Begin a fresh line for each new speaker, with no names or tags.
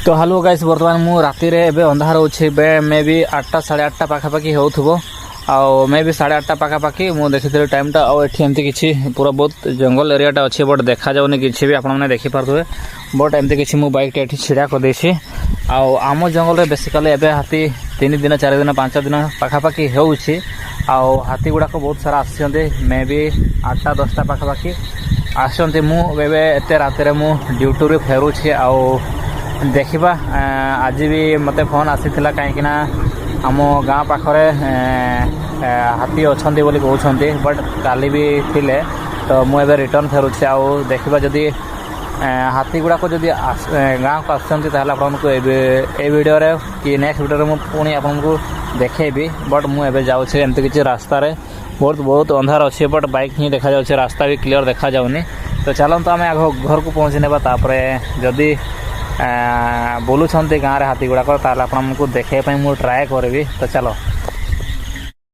तो hello guys बर्तमान मु राति रे एबे अंधार होछि बे मे बी 8टा 8:30 पाखापाखि होथुबो आउ मे बी 8:30 पाखापाखि मु देखिथिले टाइमटा आउ एठी एमती किछि पूरा बहुत जंगल एरियाटा अछि बट देखा जाउनी किछि भी आपण माने देखि पारथुबे बट एमती किछि मु बाइक एठी छिड़ा कर देछि आउ आम जंगल रे बेसिकली एबे हाथी 3 दिन 4 दिन 5 दिन पाखापाखि होउछि आउ हाथी गुडा को बहुत सारा आछन्ते मे बी 8टा 10टा पाखापाखि आछन्ते मु एबे एते राति रे मु ड्यूटी रे फेरुछि आउ देखा आज भी मत फोन आसीला कहीं आम गाँ पाखरे हाथी अच्छा कहते बट काली भी थिले तो मुझे रिटर्न फेरुचे आउ देखा जदि हाथी गुड़ाक जदि गाँ को आपको ए वीडियो रे कि नेक्स्ट वीडियो में पुणी आपको देखेबी बट मुझे जाऊँगी एमती किसी रास्तार बहुत अंधार अच्छे बट बाइक ही देखा जाऊँ रास्ता भी क्लीयर देखा जाऊनी तो चलते आम आग घर को पहुँची नेबा तापरे जदि बोलुंट गाँव हाथी गुड़ाक आपको देखाई मुझे ट्राए करी तो चलो।